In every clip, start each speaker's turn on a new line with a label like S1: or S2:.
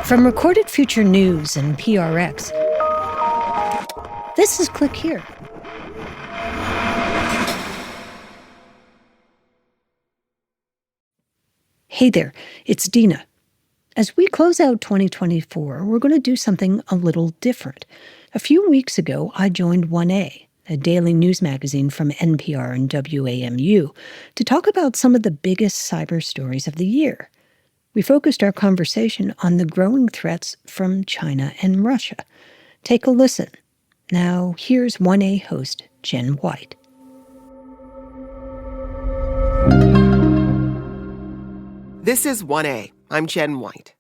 S1: From Recorded Future News and PRX, this is Click Here. Hey there, it's Dina. As we close out 2024, we're going to do something a little different. A few weeks ago, I joined 1A, a daily news magazine from NPR and WAMU, to talk about some of the biggest cyber stories of the year. We focused our conversation on the growing threats from China and Russia. Take a listen. Now, here's 1A host Jen White.
S2: This is 1A. I'm Jen White.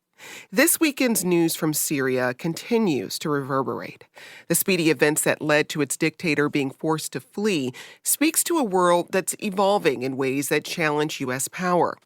S2: This weekend's news from Syria continues to reverberate. The speedy events that led to its dictator being forced to flee speaks to a world that's evolving in ways that challenge U.S. power.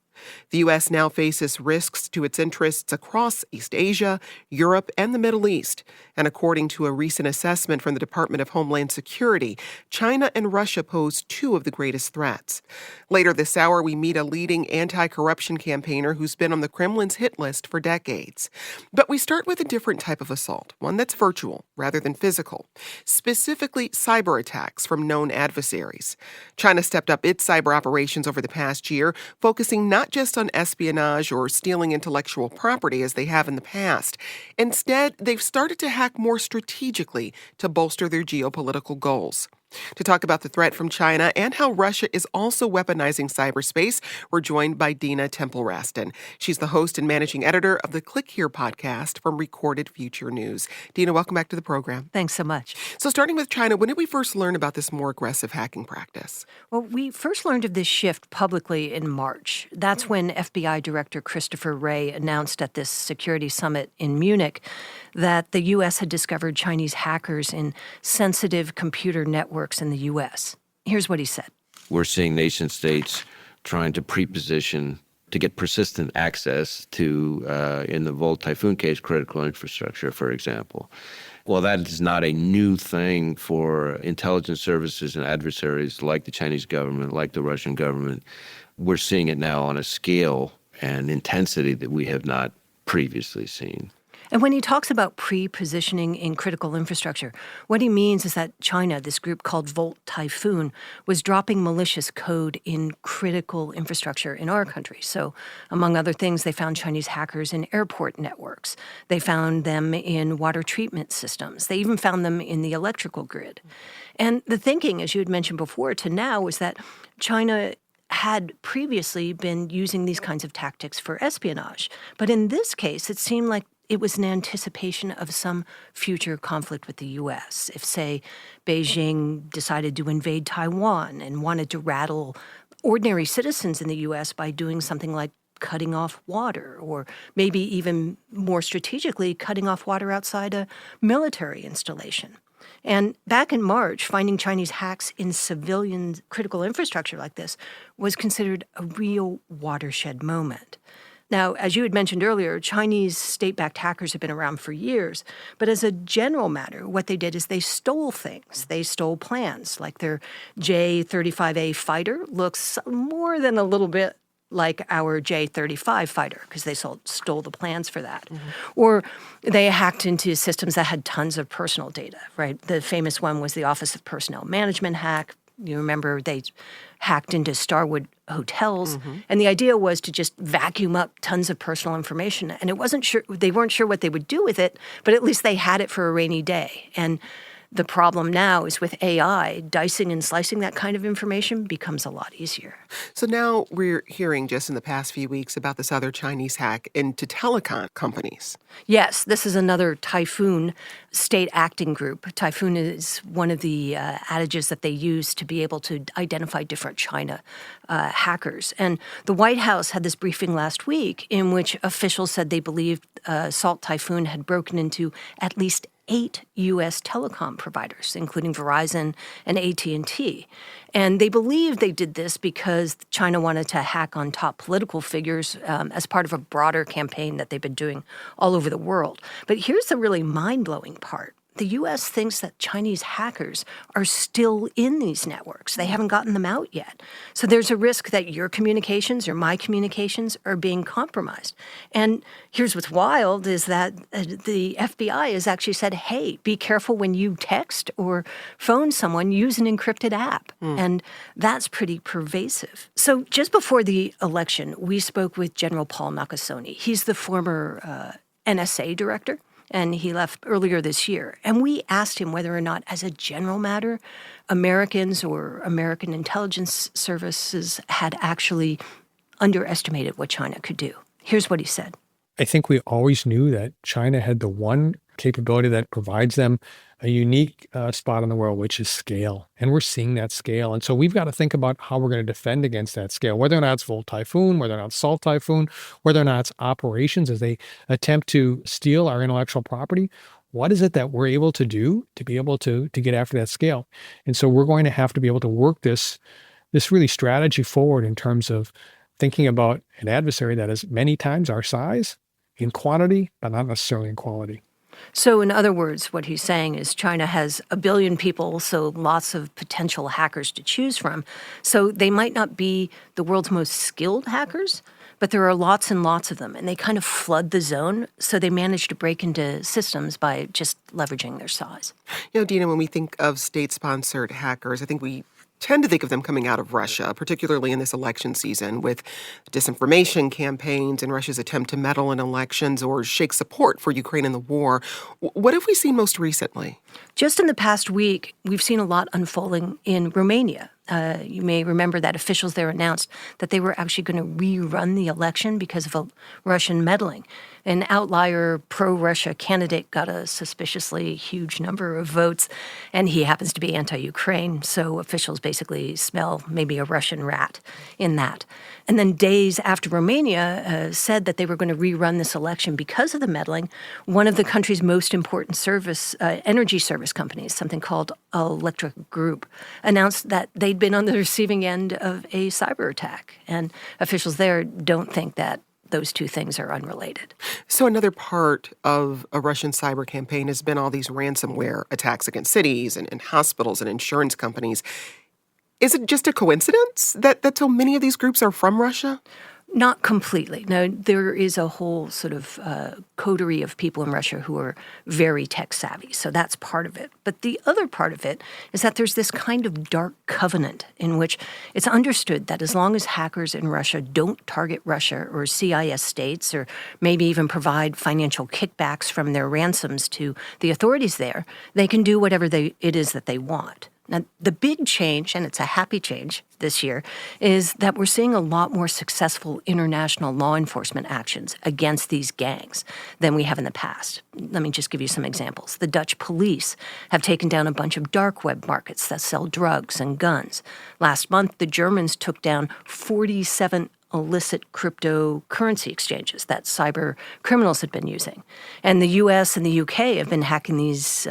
S2: The U.S. now faces risks to its interests across East Asia, Europe, and the Middle East. And according to a recent assessment from the Department of Homeland Security, China and Russia pose two of the greatest threats. Later this hour, we meet a leading anti-corruption campaigner who's been on the Kremlin's hit list for decades. But we start with a different type of assault, one that's virtual rather than physical, specifically cyber attacks from known adversaries. China stepped up its cyber operations over the past year, focusing not just on espionage or stealing intellectual property as they have in the past. Instead, they've started to hack more strategically to bolster their geopolitical goals. To talk about the threat from China and how Russia is also weaponizing cyberspace, we're joined by Dina Temple-Raston. She's the host and managing editor of the Click Here podcast from Recorded Future News. Dina, welcome back to the program.
S3: Thanks so much.
S2: So starting with China, when did we first learn about this more aggressive hacking practice?
S3: Well, we first learned of this shift publicly in March. That's when FBI Director Christopher Wray announced at this security summit in Munich that the U.S. had discovered Chinese hackers in sensitive computer networks in the U.S. Here's what he said.
S4: We're seeing nation states trying to pre-position to get persistent access to, in the Volt Typhoon case, critical infrastructure, for example. Well, that is not a new thing for intelligence services and adversaries like the Chinese government, like the Russian government. We're seeing it now on a scale and intensity that we have not previously seen.
S3: And when he talks about pre-positioning in critical infrastructure, what he means is that China, this group called Volt Typhoon, was dropping malicious code in critical infrastructure in our country. So, among other things, they found Chinese hackers in airport networks. They found them in water treatment systems. They even found them in the electrical grid. And the thinking, as you had mentioned before, to now is that China had previously been using these kinds of tactics for espionage. But in this case, it seemed like it was an anticipation of some future conflict with the U.S. If, say, Beijing decided to invade Taiwan and wanted to rattle ordinary citizens in the U.S. by doing something like cutting off water, or maybe even more strategically, cutting off water outside a military installation. And back in March, finding Chinese hacks in civilian critical infrastructure like this was considered a real watershed moment. Now, as you had mentioned earlier, Chinese state-backed hackers have been around for years. But as a general matter, what they did is they stole things. They stole plans, like their J-35A fighter looks more than a little bit like our J-35 fighter, because they stole the plans for that. Mm-hmm. Or they hacked into systems that had tons of personal data, right? The famous one was the Office of Personnel Management hack. You remember they hacked into Starwood hotels, and the idea was to just vacuum up tons of personal information. And they weren't sure what they would do with it, but at least they had it for a rainy day. And the problem now is with AI, dicing and slicing that kind of information becomes a lot easier.
S2: So now we're hearing just in the past few weeks about this other Chinese hack into telecom companies.
S3: Yes, this is another Typhoon state acting group. Typhoon is one of the adages that they use to be able to identify different China hackers. And the White House had this briefing last week in which officials said they believed Salt Typhoon had broken into at least 8 U.S. telecom providers, including Verizon and AT&T. And they believe they did this because China wanted to hack on top political figures as part of a broader campaign that they've been doing all over the world. But here's the really mind-blowing part. the U.S. thinks that Chinese hackers are still in these networks. They haven't gotten them out yet. So there's a risk that your communications or my communications are being compromised. And here's what's wild is that the FBI has actually said, hey, be careful when you text or phone someone, use an encrypted app. And that's pretty pervasive. So just before the election, we spoke with General Paul Nakasone. He's the former NSA director, and he left earlier this year. And we asked him whether or not, as a general matter, Americans or American intelligence services had actually underestimated what China could do. Here's what he said.
S5: I think we always knew that China had the one capability that provides them a unique spot in the world, which is scale. And we're seeing that scale. And so we've got to think about how we're going to defend against that scale, whether or not it's Volt Typhoon, whether or not it's Salt Typhoon, whether or not it's operations as they attempt to steal our intellectual property. What is it that we're able to do to be able to get after that scale? And so we're going to have to be able to work this really strategy forward in terms of thinking about an adversary that is many times our size in quantity, but not necessarily in quality.
S3: So in other words, what he's saying is China has 1 billion people, so lots of potential hackers to choose from. So they might not be the world's most skilled hackers, but there are lots and lots of them, and they kind of flood the zone. So they manage to break into systems by just leveraging their size.
S2: Dina, when we think of state-sponsored hackers, I think we tend to think of them coming out of Russia, particularly in this election season with disinformation campaigns and Russia's attempt to meddle in elections or shake support for Ukraine in the war. What have we seen most recently?
S3: Just in the past week, we've seen a lot unfolding in Romania. You may remember that officials there announced that they were actually going to rerun the election because of a Russian meddling. An outlier pro-Russia candidate got a suspiciously huge number of votes, and he happens to be anti-Ukraine, so officials basically smell maybe a Russian rat in that. And then days after Romania said that they were going to rerun this election because of the meddling, one of the country's most important energy service companies, something called Electric Group, announced that they'd been on the receiving end of a cyber attack. And officials there don't think that those two things are unrelated.
S2: So another part of a Russian cyber campaign has been all these ransomware attacks against cities and hospitals and insurance companies. Is it just a coincidence that so many of these groups are from Russia?
S3: Not completely. No, there is a whole sort of coterie of people in Russia who are very tech savvy. So that's part of it. But the other part of it is that there's this kind of dark covenant in which it's understood that as long as hackers in Russia don't target Russia or CIS states or maybe even provide financial kickbacks from their ransoms to the authorities there, they can do whatever it is that they want. Now, the big change, and it's a happy change this year, is that we're seeing a lot more successful international law enforcement actions against these gangs than we have in the past. Let me just give you some examples. The Dutch police have taken down a bunch of dark web markets that sell drugs and guns. Last month, the Germans took down 47 illicit cryptocurrency exchanges that cyber criminals had been using. And the US and the UK have been hacking these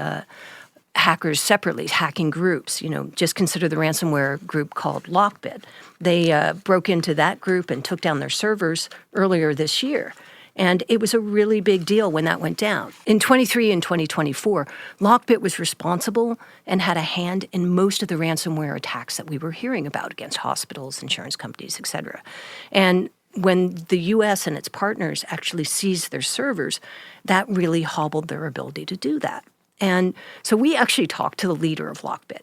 S3: hackers separately, hacking groups. Just consider the ransomware group called Lockbit. They broke into that group and took down their servers earlier this year. And it was a really big deal when that went down. In 23 and 2024, Lockbit was responsible and had a hand in most of the ransomware attacks that we were hearing about against hospitals, insurance companies, et cetera. And when the U.S. and its partners actually seized their servers, that really hobbled their ability to do that. And so we actually talked to the leader of Lockbit.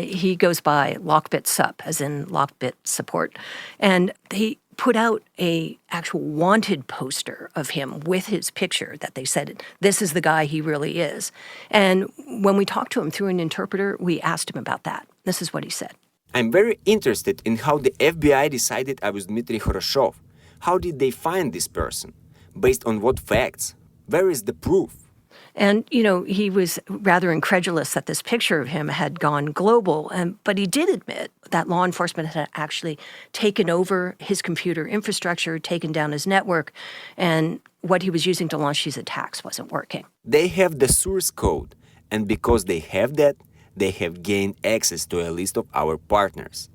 S3: He goes by Lockbit Sup, as in Lockbit support. And they put out a actual wanted poster of him with his picture that they said, this is the guy he really is. And when we talked to him through an interpreter, we asked him about that. This is what he said.
S6: I'm very interested in how the FBI decided I was Dmitry Khoroshov. How did they find this person? Based on what facts? Where is the proof?
S3: And, he was rather incredulous that this picture of him had gone global. But he did admit that law enforcement had actually taken over his computer infrastructure, taken down his network, and what he was using to launch these attacks wasn't working.
S6: They have the source code, and because they have that, they have gained access to a list of our partners.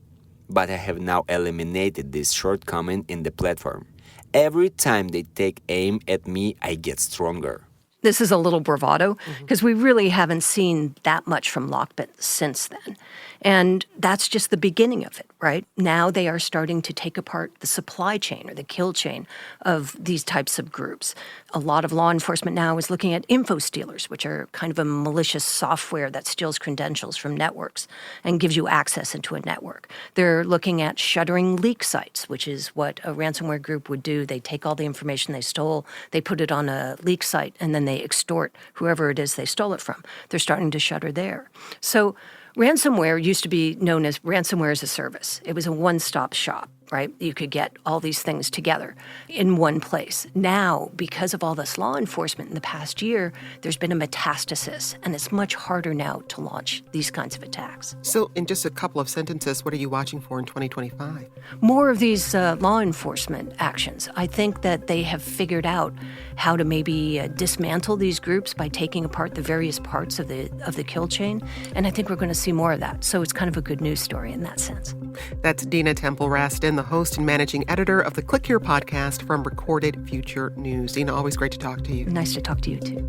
S6: But I have now eliminated this shortcoming in the platform. Every time they take aim at me, I get stronger.
S3: This is a little bravado because we really haven't seen that much from Lockbit since then. And that's just the beginning of it, right? Now they are starting to take apart the supply chain or the kill chain of these types of groups. A lot of law enforcement now is looking at info stealers, which are kind of a malicious software that steals credentials from networks and gives you access into a network. They're looking at shuttering leak sites, which is what a ransomware group would do. They take all the information they stole, they put it on a leak site, and then they extort whoever it is they stole it from. They're starting to shutter there. So ransomware used to be known as ransomware as a service. It was a one-stop shop, right? You could get all these things together in one place. Now, because of all this law enforcement in the past year, there's been a metastasis, and it's much harder now to launch these kinds of attacks.
S2: So in just a couple of sentences, what are you watching for in 2025?
S3: More of these law enforcement actions. I think that they have figured out how to maybe dismantle these groups by taking apart the various parts of the kill chain, and I think we're going to see more of that. So it's kind of a good news story in that sense.
S2: That's Dina Temple-Raston, the host and managing editor of the Click Here podcast from Recorded Future News. Dina, always great to talk to you.
S3: Nice to talk to you, too.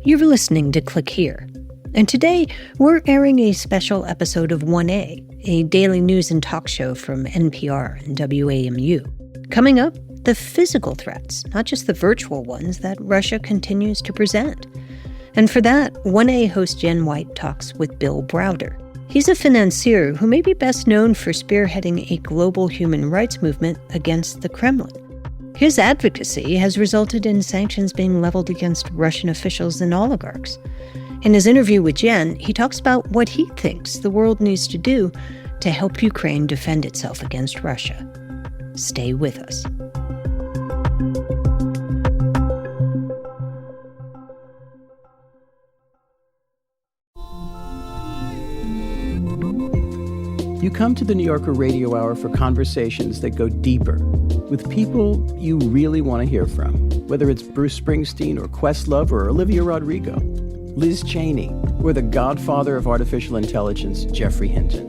S1: You're listening to Click Here. And today, we're airing a special episode of 1A, a daily news and talk show from NPR and WAMU. Coming up, the physical threats, not just the virtual ones that Russia continues to present. And for that, 1A host Jen White talks with Bill Browder. He's a financier who may be best known for spearheading a global human rights movement against the Kremlin. His advocacy has resulted in sanctions being leveled against Russian officials and oligarchs. In his interview with Jen, he talks about what he thinks the world needs to do to help Ukraine defend itself against Russia. Stay with us.
S7: You come to the New Yorker Radio Hour for conversations that go deeper with people you really want to hear from, whether it's Bruce Springsteen or Questlove or Olivia Rodrigo, Liz Cheney, or the godfather of artificial intelligence, Geoffrey Hinton,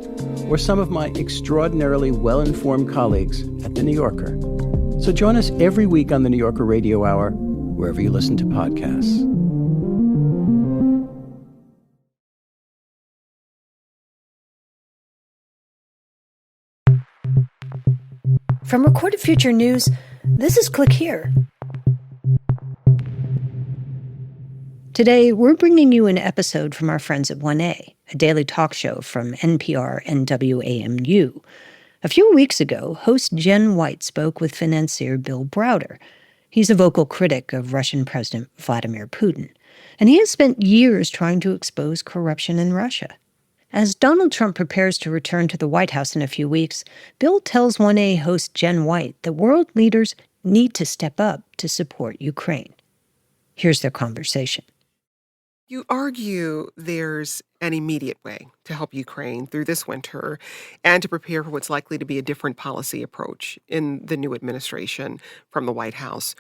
S7: or some of my extraordinarily well-informed colleagues at The New Yorker. So join us every week on the New Yorker Radio Hour, wherever you listen to podcasts.
S1: From Recorded Future News, this is Click Here. Today, we're bringing you an episode from our friends at 1A, a daily talk show from NPR and WAMU. A few weeks ago, host Jen White spoke with financier Bill Browder. He's a vocal critic of Russian President Vladimir Putin, and he has spent years trying to expose corruption in Russia. As Donald Trump prepares to return to the White House in a few weeks, Bill tells 1A host Jen White that world leaders need to step up to support Ukraine. Here's their conversation.
S2: You argue there's an immediate way to help Ukraine through this winter and to prepare for what's likely to be a different policy approach in the new administration from the White House.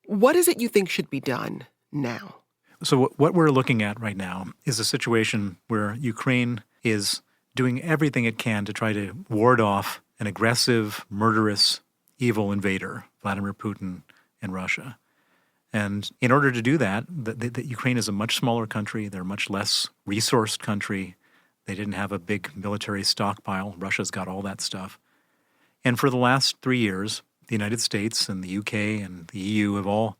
S2: What is it you think should be done now?
S8: So what we're looking at right now is a situation where Ukraine is doing everything it can to try to ward off an aggressive, murderous, evil invader, Vladimir Putin and Russia. And in order to do that, Ukraine is a much smaller country. They're a much less resourced country. They didn't have a big military stockpile. Russia's got all that stuff. And for the last 3 years, the United States and the UK and the EU have all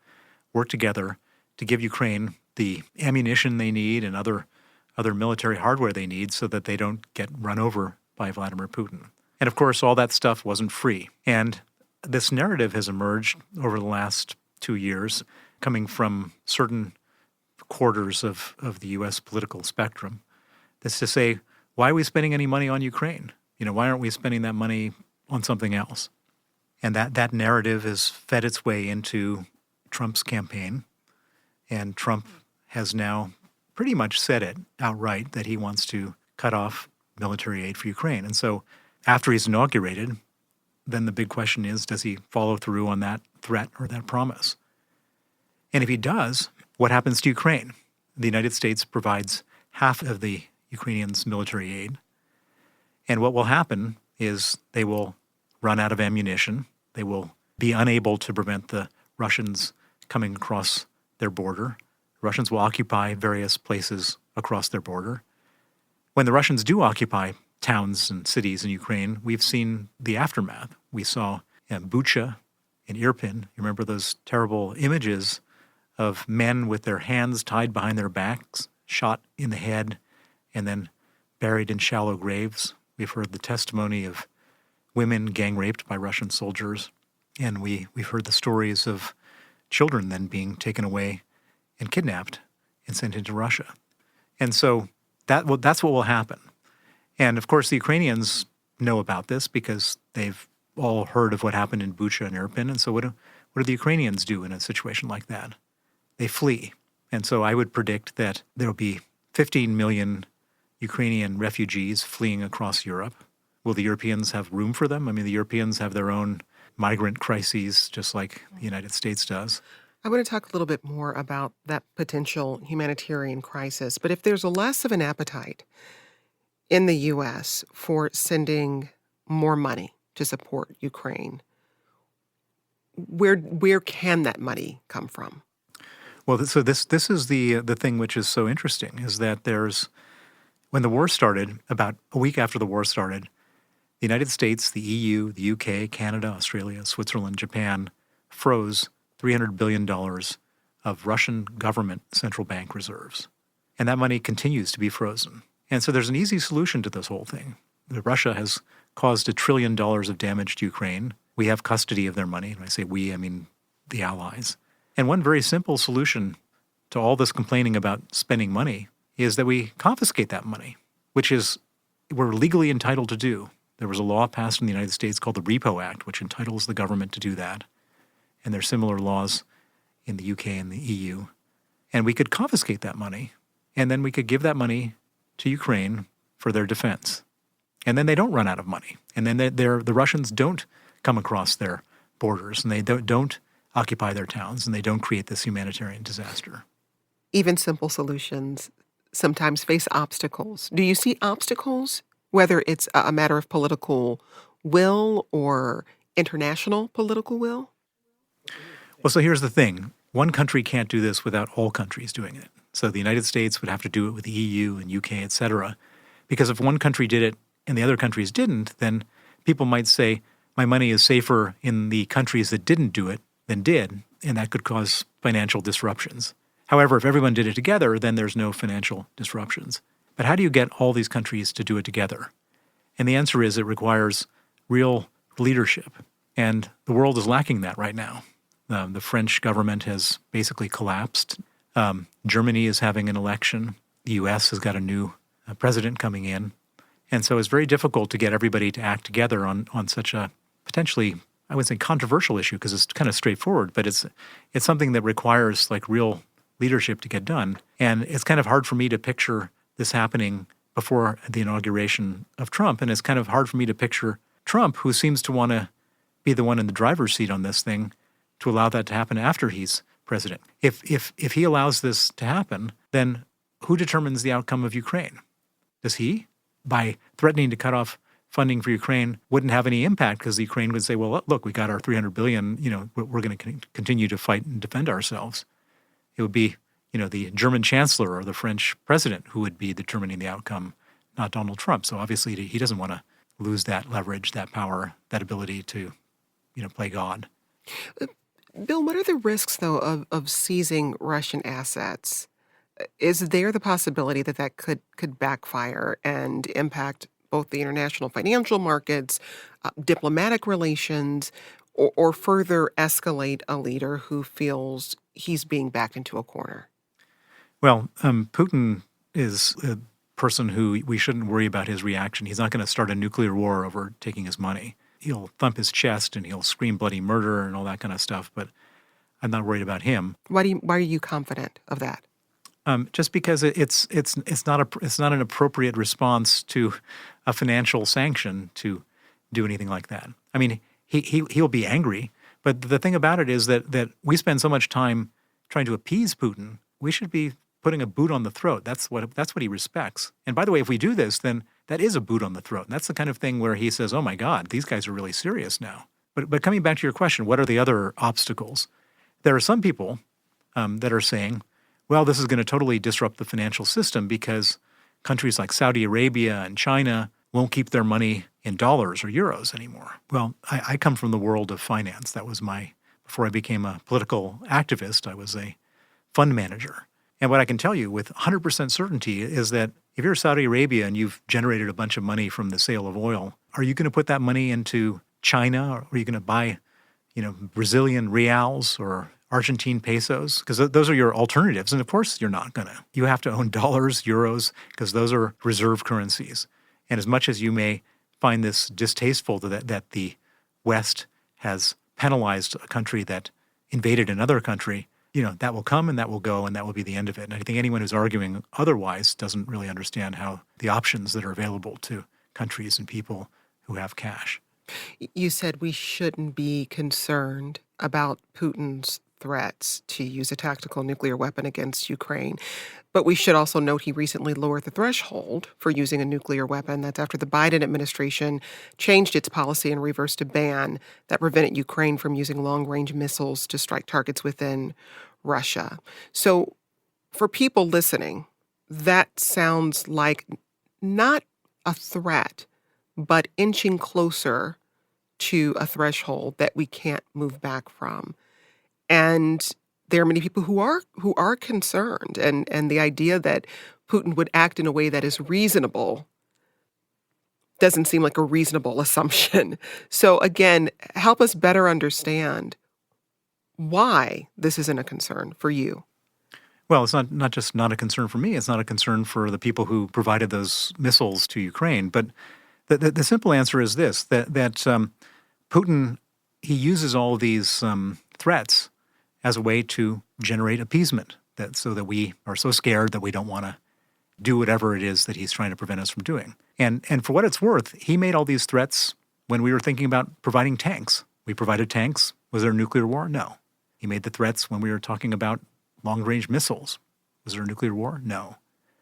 S8: worked together to give Ukraine the ammunition they need and other military hardware they need so that they don't get run over by Vladimir Putin. And of course, all that stuff wasn't free. And this narrative has emerged over the last 2 years, coming from certain quarters of the U.S. political spectrum. That's to say, why are we spending any money on Ukraine? Why aren't we spending that money on something else? And that narrative has fed its way into Trump's campaign. And Trump has now pretty much said it outright that he wants to cut off military aid for Ukraine. And so after he's inaugurated, then the big question is, does he follow through on that threat or that promise? And if he does, what happens to Ukraine? The United States provides half of the Ukrainians' military aid. And what will happen is they will run out of ammunition. They will be unable to prevent the Russians coming across their border. Russians will occupy various places across their border. When the Russians do occupy towns and cities in Ukraine, we've seen the aftermath. We saw Bucha in Irpin. You remember those terrible images of men with their hands tied behind their backs, shot in the head, and then buried in shallow graves. We've heard the testimony of women gang raped by Russian soldiers, and we've heard the stories of children then being taken away and kidnapped and sent into Russia. And so that's what will happen. And of course, the Ukrainians know about this because they've all heard of what happened in Bucha and Irpin. And so what do the Ukrainians do in a situation like that? They flee. And so I would predict that there will be 15 million Ukrainian refugees fleeing across Europe. Will the Europeans have room for them? I mean, the Europeans have their own migrant crises, just like the United States does.
S2: I want to talk a little bit more about that potential humanitarian crisis. But if there's a less of an appetite in the U.S. for sending more money to support Ukraine, where can that money come from?
S8: Well, so this is the thing which is so interesting, is that when the war started, about a week after the war started, the United States, the EU, the UK, Canada, Australia, Switzerland, Japan froze $300 billion of Russian government central bank reserves. And that money continues to be frozen. And so there's an easy solution to this whole thing. Russia has caused $1 trillion of damage to Ukraine. We have custody of their money. When I say we, I mean the allies. And one very simple solution to all this complaining about spending money is that we confiscate that money, which is we're legally entitled to do. There was a law passed in the United States called the Repo Act, which entitles the government to do that. And there are similar laws in the UK and the EU. And we could confiscate that money, and then we could give that money to Ukraine for their defense. And then they don't run out of money. And then the Russians don't come across their borders, and they don't occupy their towns, and they don't create this humanitarian disaster.
S2: Even simple solutions sometimes face obstacles. Do you see obstacles, whether it's a matter of political will or international political will?
S8: Well, so here's the thing. One country can't do this without all countries doing it. So the United States would have to do it with the EU and UK, et cetera. Because if one country did it and the other countries didn't, then people might say, my money is safer in the countries that didn't do it than did, and that could cause financial disruptions. However, if everyone did it together, then there's no financial disruptions. But how do you get all these countries to do it together? And the answer is it requires real leadership. And the world is lacking that right now. The French government has basically collapsed. Germany is having an election. The U.S. has got a new president coming in. And so it's very difficult to get everybody to act together on such a potentially, I would say, controversial issue, because it's kind of straightforward, but it's something that requires like real leadership to get done. And it's kind of hard for me to picture this happening before the inauguration of Trump. And it's kind of hard for me to picture Trump, who seems to want to be the one in the driver's seat on this thing, to allow that to happen after he's president. If he allows this to happen, then who determines the outcome of Ukraine? Does he? By threatening to cut off funding for Ukraine wouldn't have any impact, because the Ukraine would say, well, look, we got our $300 billion, we're going to continue to fight and defend ourselves. It would be, the German chancellor or the French president who would be determining the outcome, not Donald Trump. So obviously he doesn't want to lose that leverage, that power, that ability to, play God.
S2: Bill, what are the risks, though, of seizing Russian assets? Is there the possibility that could backfire and impact both the international financial markets, diplomatic relations, or further escalate a leader who feels he's being backed into a corner?
S8: Well, Putin is a person who we shouldn't worry about his reaction. He's not going to start a nuclear war over taking his money. He'll thump his chest and he'll scream bloody murder and all that kind of stuff, but I'm not worried about him.
S2: Why are you confident of that?
S8: Just because it's not an appropriate response to a financial sanction to do anything like that. I mean, he'll be angry, but the thing about it is that we spend so much time trying to appease Putin. We should be putting a boot on the throat. That's what he respects. And by the way, if we do this, then that is a boot on the throat. And that's the kind of thing where he says, "Oh my God, these guys are really serious now." But coming back to your question, what are the other obstacles? There are some people that are saying, well, this is going to totally disrupt the financial system because countries like Saudi Arabia and China won't keep their money in dollars or euros anymore. Well, I come from the world of finance. That was before I became a political activist, I was a fund manager. And what I can tell you with 100% certainty is that if you're Saudi Arabia and you've generated a bunch of money from the sale of oil, are you going to put that money into China, or are you going to buy, Brazilian reals or Argentine pesos? Because those are your alternatives. And of course you're not going to. You have to own dollars, euros, because those are reserve currencies. And as much as you may find this distasteful that the West has penalized a country that invaded another country, that will come and that will go and that will be the end of it. And I think anyone who's arguing otherwise doesn't really understand how the options that are available to countries and people who have cash.
S2: You said we shouldn't be concerned about Putin's threats to use a tactical nuclear weapon against Ukraine. But we should also note he recently lowered the threshold for using a nuclear weapon. That's after the Biden administration changed its policy and reversed a ban that prevented Ukraine from using long-range missiles to strike targets within Russia. So for people listening, that sounds like not a threat, but inching closer to a threshold that we can't move back from. And there are many people who are concerned, and the idea that Putin would act in a way that is reasonable doesn't seem like a reasonable assumption. So again, help us better understand why this isn't a concern for you.
S8: Well, it's not just not a concern for me. It's not a concern for the people who provided those missiles to Ukraine. But the simple answer is this, that Putin, he uses all of these threats as a way to generate appeasement, so that we are so scared that we don't want to do whatever it is that he's trying to prevent us from doing. And for what it's worth, he made all these threats when we were thinking about providing tanks. We provided tanks. Was there a nuclear war? No. He made the threats when we were talking about long-range missiles. Was there a nuclear war? No.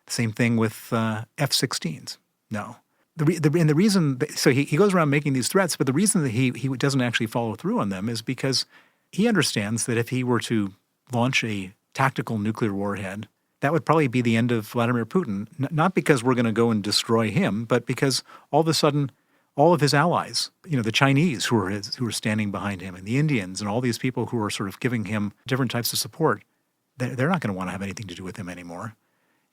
S8: Same thing with F-16s. No. The reason, so he goes around making these threats, but the reason that he doesn't actually follow through on them is because he understands that if he were to launch a tactical nuclear warhead, that would probably be the end of Vladimir Putin, not because we're going to go and destroy him, but because all of a sudden, all of his allies, the Chinese who are standing behind him, and the Indians, and all these people who are sort of giving him different types of support, they're not going to want to have anything to do with him anymore.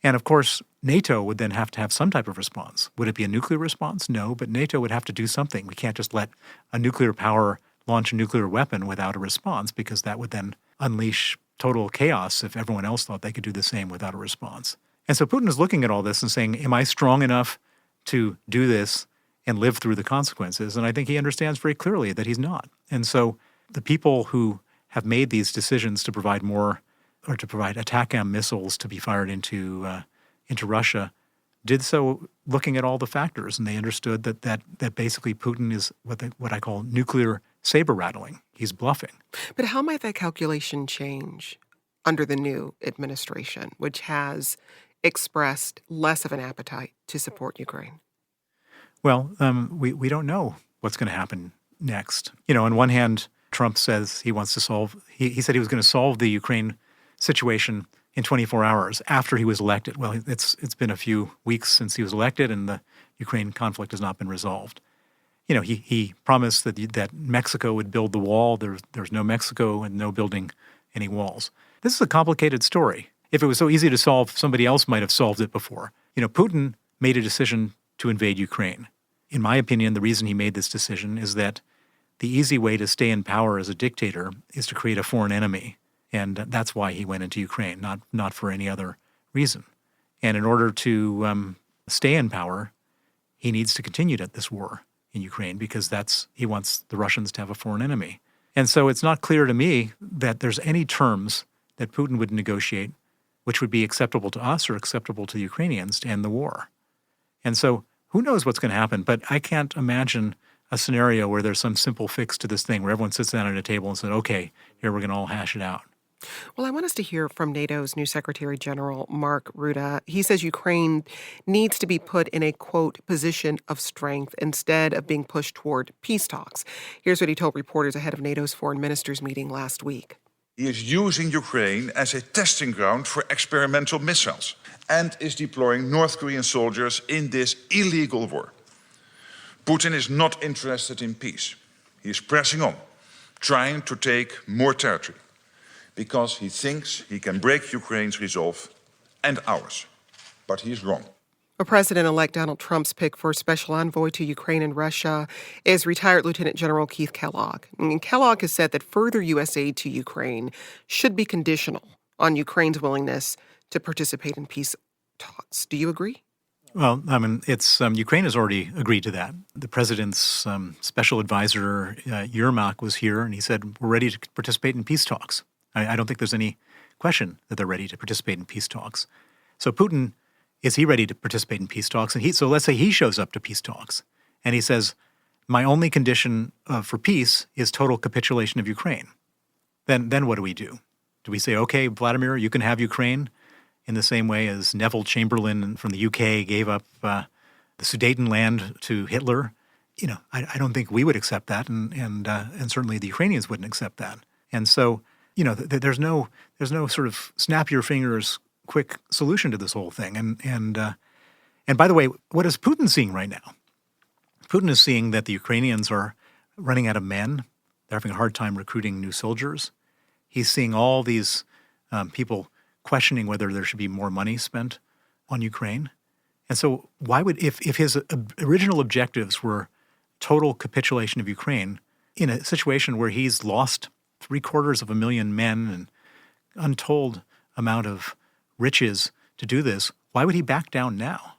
S8: And of course, NATO would then have to have some type of response. Would it be a nuclear response? No, but NATO would have to do something. We can't just let a nuclear power launch a nuclear weapon without a response, because that would then unleash total chaos if everyone else thought they could do the same without a response. And so Putin is looking at all this and saying, am I strong enough to do this and live through the consequences? And I think he understands very clearly that he's not. And so the people who have made these decisions to provide more, or to provide ATACMS missiles to be fired into Russia, did so looking at all the factors, and they understood that basically Putin is what I call nuclear saber rattling. He's bluffing.
S2: But how might that calculation change under the new administration, which has expressed less of an appetite to support Ukraine?
S8: Well, we don't know what's going to happen next. On one hand, Trump says he wants to solve. He said he was going to solve the Ukraine situation in 24 hours after he was elected. Well, it's been a few weeks since he was elected, and the Ukraine conflict has not been resolved. He promised that Mexico would build the wall. There's no Mexico and no building any walls. This is a complicated story. If it was so easy to solve, somebody else might have solved it before. Putin made a decision to invade Ukraine. In my opinion, the reason he made this decision is that the easy way to stay in power as a dictator is to create a foreign enemy. And that's why he went into Ukraine, not for any other reason. And in order to stay in power, he needs to continue this war in Ukraine, because he wants the Russians to have a foreign enemy. And so it's not clear to me that there's any terms that Putin would negotiate which would be acceptable to us or acceptable to the Ukrainians to end the war. And so who knows what's going to happen, but I can't imagine a scenario where there's some simple fix to this thing where everyone sits down at a table and says, okay, here we're going to all hash it out.
S2: Well, I want us to hear from NATO's new Secretary General, Mark Rutte. He says Ukraine needs to be put in a, quote, position of strength instead of being pushed toward peace talks. Here's what he told reporters ahead of NATO's foreign ministers meeting last week.
S9: He is using Ukraine as a testing ground for experimental missiles and is deploying North Korean soldiers in this illegal war. Putin is not interested in peace. He is pressing on, trying to take more territory, because he thinks he can break Ukraine's resolve and ours. But he is wrong.
S2: President-elect Donald Trump's pick for special envoy to Ukraine and Russia is retired Lieutenant General Keith Kellogg. And Kellogg has said that further U.S. aid to Ukraine should be conditional on Ukraine's willingness to participate in peace talks. Do you agree?
S8: Well, I mean, it's Ukraine has already agreed to that. The president's special advisor, Yermak, was here, and he said, we're ready to participate in peace talks. I don't think there's any question that they're ready to participate in peace talks. So Putin, is he ready to participate in peace talks? And so let's say he shows up to peace talks, and he says, my only condition for peace is total capitulation of Ukraine. Then what do we do? Do we say, okay, Vladimir, you can have Ukraine, in the same way as Neville Chamberlain from the UK gave up the Sudetenland to Hitler? You know, I don't think we would accept that, and certainly the Ukrainians wouldn't accept that. And so, you know, there's no sort of snap your fingers quick solution to this whole thing. And by the way, what is Putin seeing right now? Putin is seeing that the Ukrainians are running out of men. They're having a hard time recruiting new soldiers. He's seeing all these people questioning whether there should be more money spent on Ukraine. And so why would, if his original objectives were total capitulation of Ukraine, in a situation where he's lost 750,000 men and untold amount of riches to do this, why would he back down now?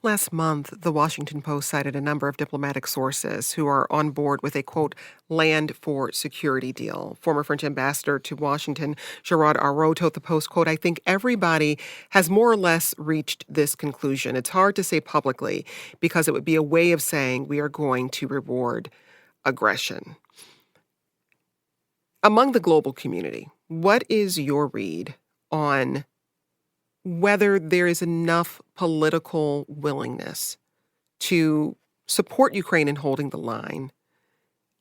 S2: Last month, the Washington Post cited a number of diplomatic sources who are on board with a, quote, land for security deal. Former French ambassador to Washington, Gerard Araud, told the Post, quote, I think everybody has more or less reached this conclusion. It's hard to say publicly because it would be a way of saying we are going to reward aggression. Among the global community, what is your read on whether there is enough political willingness to support Ukraine in holding the line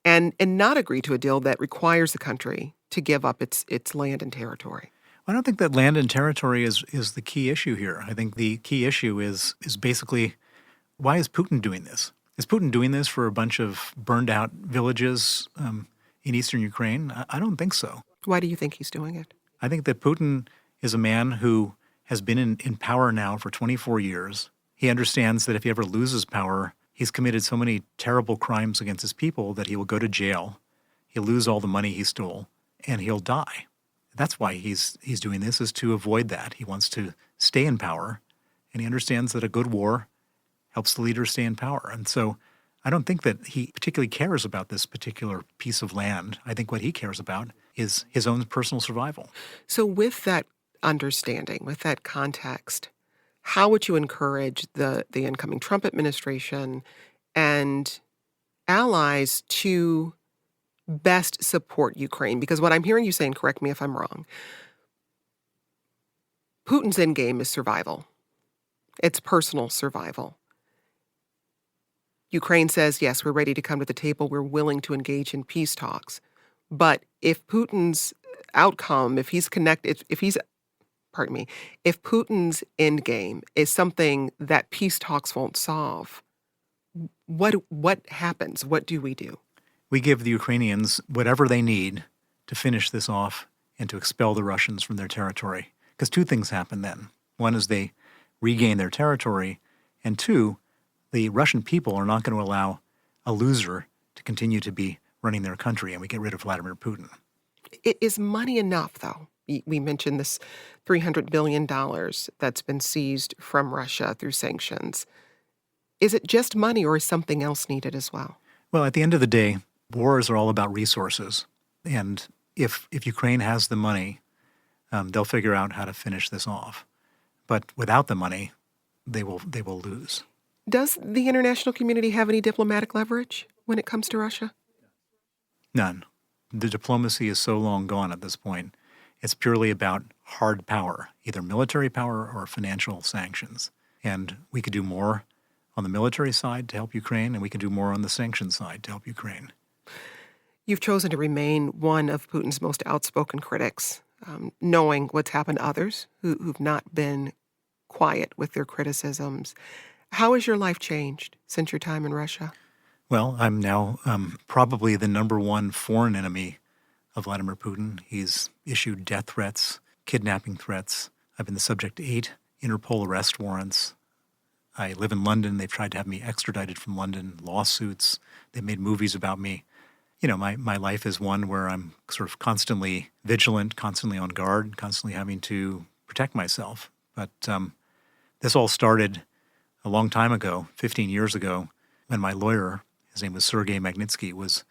S2: and not agree to a deal that requires the country to give up its land and territory?
S8: I don't think that land and territory is the key issue here. I think the key issue is basically, why is Putin doing this? Is Putin doing this for a bunch of burned out villages in eastern Ukraine? I don't think so.
S2: Why do you think he's doing it?
S8: I think that Putin is a man who has been in power now for 24 years. He understands that if he ever loses power, he's committed so many terrible crimes against his people that he will go to jail, he'll lose all the money he stole, and he'll die. That's why he's doing this, is to avoid that. He wants to stay in power, and he understands that a good war helps the leader stay in power. And so I don't think that he particularly cares about this particular piece of land. I think what he cares about is his own personal survival.
S2: So with that understanding, with that context, how would you encourage the incoming Trump administration and allies to best support Ukraine? Because what I'm hearing you saying, correct me if I'm wrong, Putin's end game is survival. It's personal survival. Ukraine says, yes, we're ready to come to the table. We're willing to engage in peace talks. But if Putin's outcome, if Putin's end game is something that peace talks won't solve, what happens? What do we do?
S8: We give the Ukrainians whatever they need to finish this off and to expel the Russians from their territory. Because two things happen then. One is they regain their territory, and two, the Russian people are not going to allow a loser to continue to be running their country, and we get rid of Vladimir Putin.
S2: Is money enough, though? We mentioned this $300 billion that's been seized from Russia through sanctions. Is it just money, or is something else needed as well?
S8: Well, at the end of the day, wars are all about resources. And if Ukraine has the money, they'll figure out how to finish this off. But without the money, they will lose.
S2: Does the international community have any diplomatic leverage when it comes to Russia?
S8: None. The diplomacy is so long gone at this point. It's purely about hard power, either military power or financial sanctions. And we could do more on the military side to help Ukraine, and we can do more on the sanctions side to help Ukraine.
S2: You've chosen to remain one of Putin's most outspoken critics, knowing what's happened to others who've not been quiet with their criticisms. How has your life changed since your time in Russia?
S8: Well, I'm now probably the number one foreign enemy of Vladimir Putin. He's issued death threats, kidnapping threats. I've been the subject of 8 Interpol arrest warrants. I live in London. They've tried to have me extradited from London, lawsuits. They've made movies about me. You know, my life is one where I'm sort of constantly vigilant, constantly on guard, constantly having to protect myself. But this all started a long time ago, 15 years ago, when my lawyer, his name was Sergei Magnitsky, was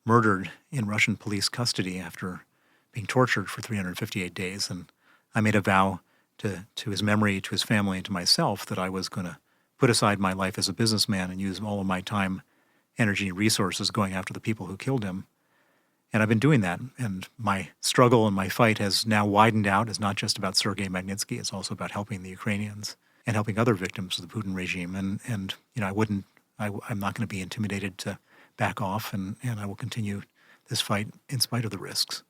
S8: murdered in Russian police custody after being tortured for 358 days. And I made a vow to his memory, to his family, and to myself that I was going to put aside my life as a businessman and use all of my time, energy, and resources going after the people who killed him. And I've been doing that. And my struggle and my fight has now widened out. It's not just about Sergei Magnitsky. It's also about helping the Ukrainians and helping other victims of the Putin regime. And you know, I'm not going to be intimidated to back off, and I will continue this fight in spite of the risks.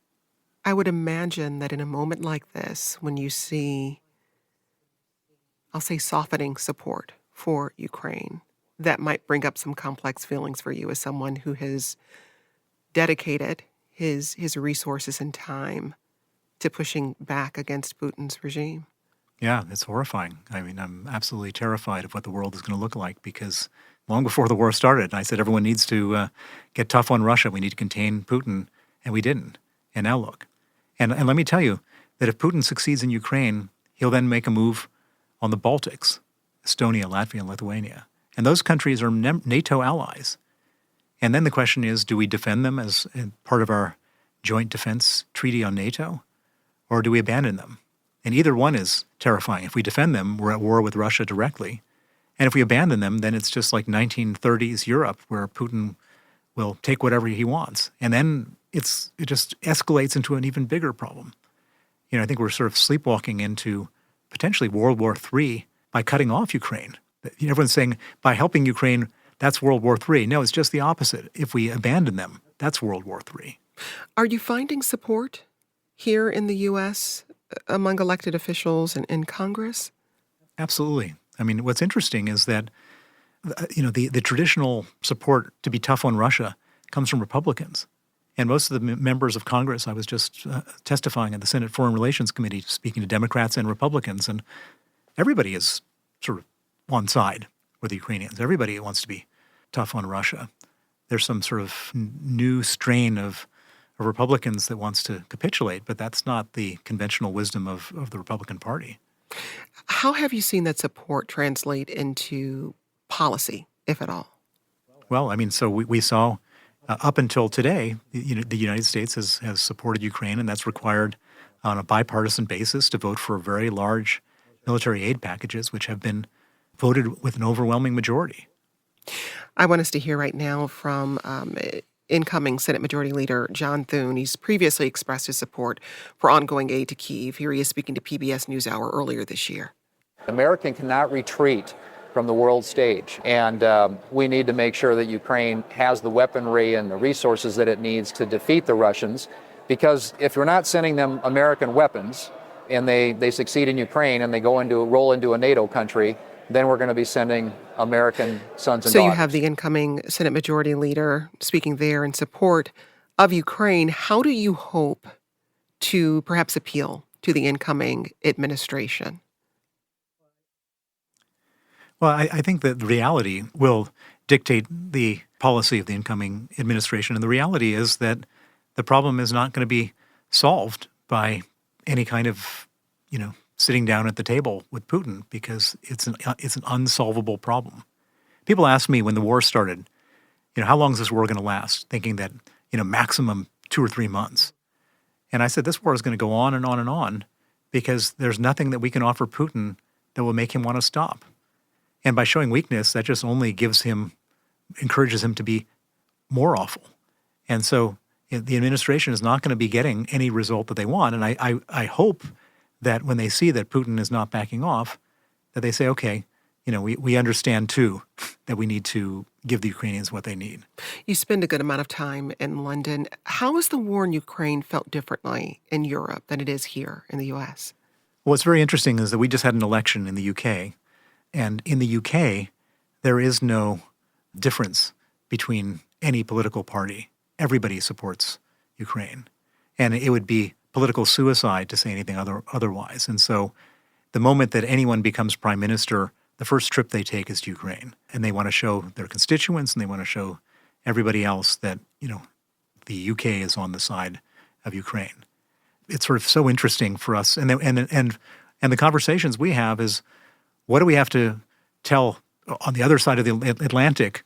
S2: I would imagine that in a moment like this, when you see, I'll say, softening support for Ukraine, that might bring up some complex feelings for you as someone who has dedicated his resources and time to pushing back against Putin's regime.
S8: Yeah, it's horrifying. I mean, I'm absolutely terrified of what the world is going to look like, because long before the war started, I said everyone needs to get tough on Russia. We need to contain Putin, and we didn't. And now look. And let me tell you that if Putin succeeds in Ukraine, he'll then make a move on the Baltics, Estonia, Latvia, and Lithuania. And those countries are NATO allies. And then the question is, do we defend them as part of our joint defense treaty on NATO, or do we abandon them? And either one is terrifying. If we defend them, we're at war with Russia directly. And if we abandon them, then it's just like 1930s Europe, where Putin will take whatever he wants. And then it just escalates into an even bigger problem. You know, I think we're sort of sleepwalking into potentially World War III by cutting off Ukraine. Everyone's saying by helping Ukraine, that's World War III. No, it's just the opposite. If we abandon them, that's World War III.
S2: Are you finding support here in the U.S. among elected officials and in Congress?
S8: Absolutely. I mean, what's interesting is that, you know, the traditional support to be tough on Russia comes from Republicans. And most of the members of Congress, I was just testifying at the Senate Foreign Relations Committee, speaking to Democrats and Republicans, and everybody is sort of on side with the Ukrainians. Everybody wants to be tough on Russia. There's some sort of new strain of Republicans that wants to capitulate, but that's not the conventional wisdom of the Republican Party.
S2: How have you seen that support translate into policy, if at all?
S8: Well, I mean, so we saw up until today, the United States has supported Ukraine, and that's required on a bipartisan basis to vote for very large military aid packages, which have been voted with an overwhelming majority.
S2: I want us to hear right now from incoming Senate Majority Leader John Thune. He's previously expressed his support for ongoing aid to Kyiv. Here he is speaking to PBS NewsHour earlier this year.
S10: America cannot retreat from the world stage, and we need to make sure that Ukraine has the weaponry and the resources that it needs to defeat the Russians, because if we're not sending them American weapons and they succeed in Ukraine and they roll into a NATO country, then we're going to be sending American sons and daughters.
S2: So you have the incoming Senate Majority Leader speaking there in support of Ukraine. How do you hope to perhaps appeal to the incoming administration?
S8: Well, I think that the reality will dictate the policy of the incoming administration. And the reality is that the problem is not going to be solved by any kind of, sitting down at the table with Putin, because it's an unsolvable problem. People ask me when the war started, how long is this war going to last? Thinking that, maximum 2 or 3 months. And I said, this war is going to go on and on and on, because there's nothing that we can offer Putin that will make him want to stop. And by showing weakness, that just only encourages him to be more awful. And so the administration is not going to be getting any result that they want. And I hope that when they see that Putin is not backing off, that they say, okay, we understand too that we need to give the Ukrainians what they need.
S2: You spend a good amount of time in London. How has the war in Ukraine felt differently in Europe than it is here in the U.S.?
S8: What's very interesting is that we just had an election in the UK, and in the UK, there is no difference between any political party. Everybody supports Ukraine, and it would be political suicide to say anything otherwise. And so the moment that anyone becomes prime minister, the first trip they take is to Ukraine, and they want to show their constituents and they want to show everybody else that, the UK is on the side of Ukraine. It's sort of so interesting for us, and the conversations we have is, what do we have to tell on the other side of the Atlantic?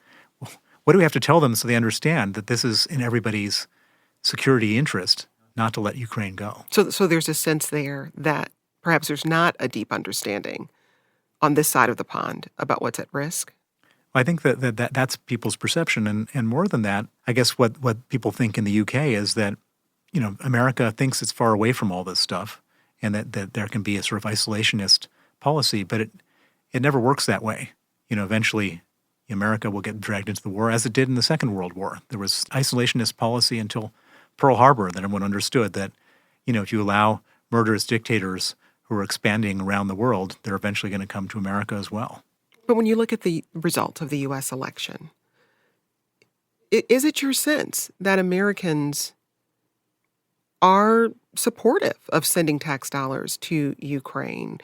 S8: What do we have to tell them so they understand that this is in everybody's security interest not to let Ukraine go?
S2: So there's a sense there that perhaps there's not a deep understanding on this side of the pond about what's at risk?
S8: I think that's people's perception. And more than that, I guess what people think in the UK is that, America thinks it's far away from all this stuff and that there can be a sort of isolationist policy, but it never works that way. Eventually America will get dragged into the war, as it did in the Second World War. There was isolationist policy until Pearl Harbor, that everyone understood that, if you allow murderous dictators who are expanding around the world, they're eventually going to come to America as well.
S2: But when you look at the results of the U.S. election, is it your sense that Americans are supportive of sending tax dollars to Ukraine?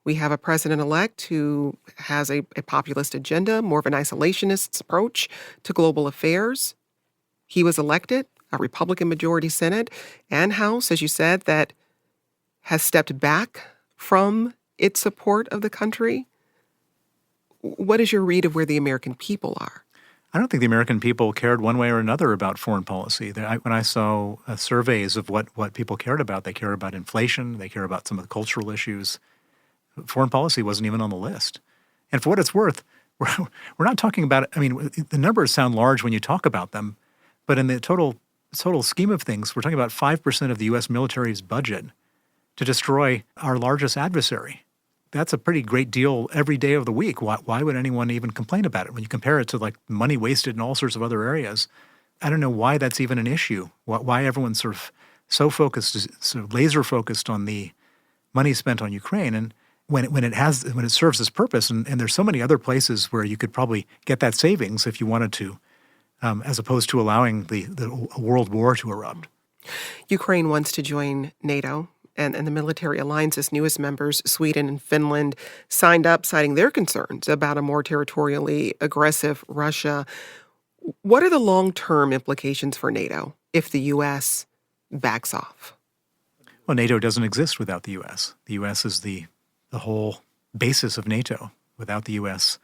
S2: We have a president-elect who has a populist agenda, more of an isolationist approach to global affairs. He was elected, a Republican majority Senate and House, as you said, that has stepped back from its support of the country. What is your read of where the American people are?
S8: I don't think the American people cared one way or another about foreign policy. When I saw surveys of what people cared about, they care about inflation, they care about some of the cultural issues. Foreign policy wasn't even on the list. And for what it's worth, we're not talking about, the numbers sound large when you talk about them, but in the total scheme of things, we're talking about 5% of the U.S. military's budget to destroy our largest adversary. That's a pretty great deal every day of the week. Why would anyone even complain about it? When you compare it to like money wasted in all sorts of other areas, I don't know why that's even an issue. Why everyone's sort of so focused, sort of laser focused on the money spent on Ukraine. And when it serves its purpose, and there's so many other places where you could probably get that savings if you wanted to, as opposed to allowing the world war to erupt.
S2: Ukraine wants to join NATO, and the military alliance's newest members, Sweden and Finland, signed up citing their concerns about a more territorially aggressive Russia. What are the long-term implications for NATO if the U.S. backs off?
S8: Well, NATO doesn't exist without the U.S. The U.S. is the whole basis of NATO. Without the U.S.,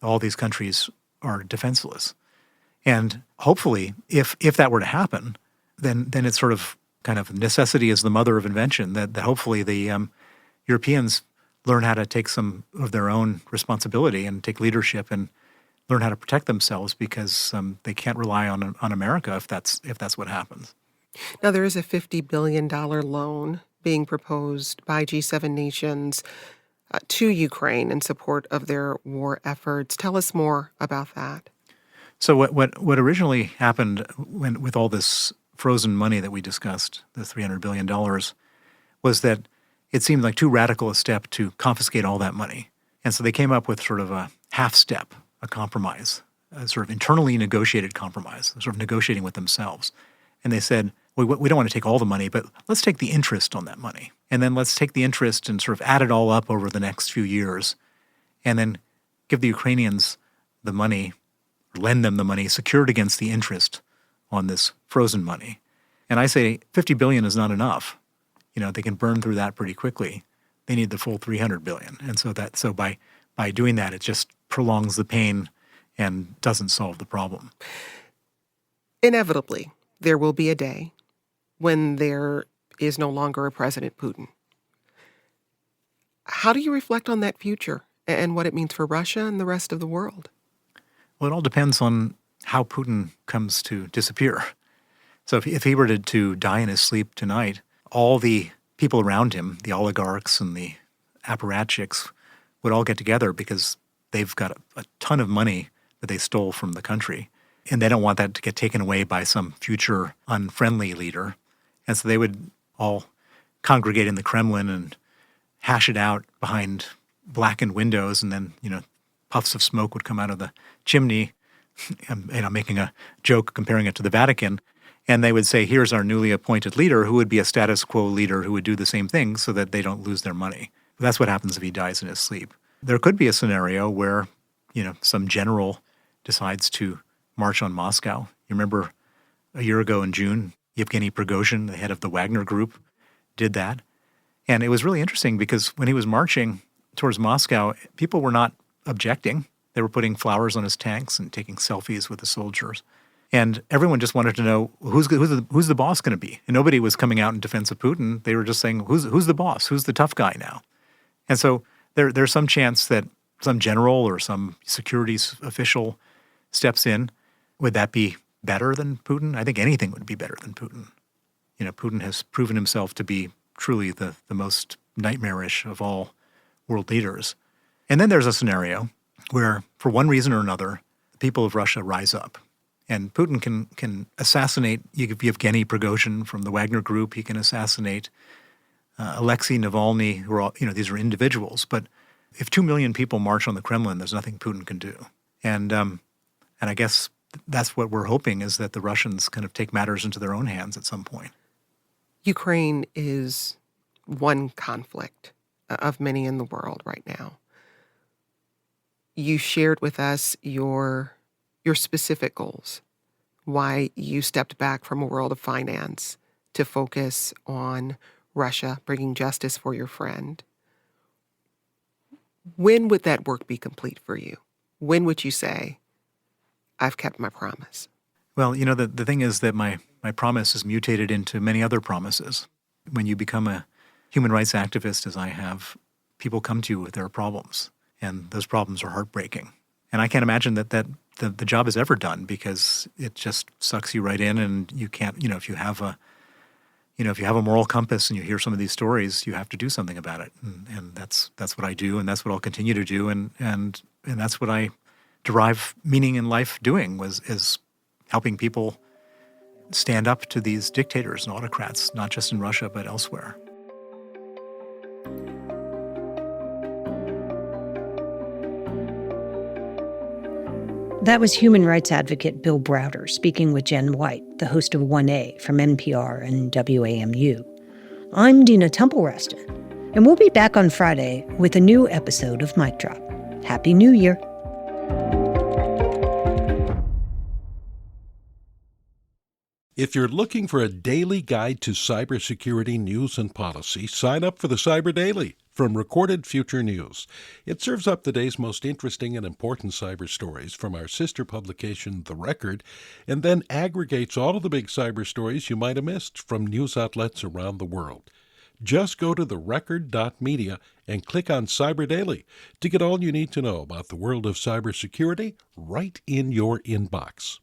S8: all these countries are defenseless. And hopefully, if that were to happen, then it's sort of kind of necessity is the mother of invention, that hopefully the Europeans learn how to take some of their own responsibility and take leadership and learn how to protect themselves, because they can't rely on America if that's what happens.
S2: Now, there is a $50 billion loan being proposed by G7 nations to Ukraine in support of their war efforts. Tell us more about that.
S8: So what originally happened with all this frozen money that we discussed, the $300 billion, was that it seemed like too radical a step to confiscate all that money. And so they came up with sort of a half step, a compromise, a sort of internally negotiated compromise, sort of negotiating with themselves. And they said, we don't want to take all the money, but let's take the interest on that money. And then let's take the interest and sort of add it all up over the next few years, and then give the Ukrainians the money, or lend them the money secured against the interest on this frozen money. And I say $50 billion is not enough. They can burn through that pretty quickly. They need the full $300 billion. And so by doing that, it just prolongs the pain and doesn't solve the problem.
S2: Inevitably, there will be a day when there is no longer a President Putin. How do you reflect on that future and what it means for Russia and the rest of the world?
S8: Well, it all depends on how Putin comes to disappear. So if he were to die in his sleep tonight, all the people around him, the oligarchs and the apparatchiks, would all get together because they've got a ton of money that they stole from the country. And they don't want that to get taken away by some future unfriendly leader. And so they would all congregate in the Kremlin and hash it out behind blackened windows, and then, puffs of smoke would come out of the chimney, making a joke comparing it to the Vatican. And they would say, here's our newly appointed leader who would be a status quo leader who would do the same thing so that they don't lose their money. That's what happens if he dies in his sleep. There could be a scenario where, some general decides to march on Moscow. You remember a year ago in June, Yevgeny Prigozhin, the head of the Wagner Group, did that. And it was really interesting because when he was marching towards Moscow, people were not objecting. They were putting flowers on his tanks and taking selfies with the soldiers. And everyone just wanted to know who's the boss going to be. And nobody was coming out in defense of Putin. They were just saying, who's the boss? Who's the tough guy now? And so there's some chance that some general or some securities official steps in. Would that be better than Putin? I think anything would be better than Putin. Putin has proven himself to be truly the most nightmarish of all world leaders. And then there's a scenario where, for one reason or another, the people of Russia rise up. And Putin can assassinate Yevgeny Prigozhin from the Wagner Group. He can assassinate Alexei Navalny, who are all, these are individuals. But if 2 million people march on the Kremlin, there's nothing Putin can do. And I guess that's what we're hoping, is that the Russians kind of take matters into their own hands at some point.
S2: Ukraine is one conflict of many in the world right now. You shared with us your specific goals, why you stepped back from a world of finance to focus on Russia, bringing justice for your friend. When would that work be complete for you? When would you say, I've kept my promise?
S8: Well, the thing is that my promise is mutated into many other promises. When you become a human rights activist, as I have, people come to you with their problems, and those problems are heartbreaking. And I can't imagine that the job is ever done, because it just sucks you right in, and you can't, if you have a moral compass and you hear some of these stories, you have to do something about it. And that's what I do, and that's what I'll continue to do, and that's what I derive meaning in life doing, is helping people stand up to these dictators and autocrats, not just in Russia, but elsewhere.
S1: That was human rights advocate Bill Browder speaking with Jen White, the host of 1A from NPR and WAMU. I'm Dina Temple-Reston, and we'll be back on Friday with a new episode of Mic Drop. Happy New Year.
S11: If you're looking for a daily guide to cybersecurity news and policy, sign up for the Cyber Daily from Recorded Future News. It serves up the day's most interesting and important cyber stories from our sister publication, The Record, and then aggregates all of the big cyber stories you might have missed from news outlets around the world. Just go to therecord.media and click on Cyber Daily to get all you need to know about the world of cybersecurity right in your inbox.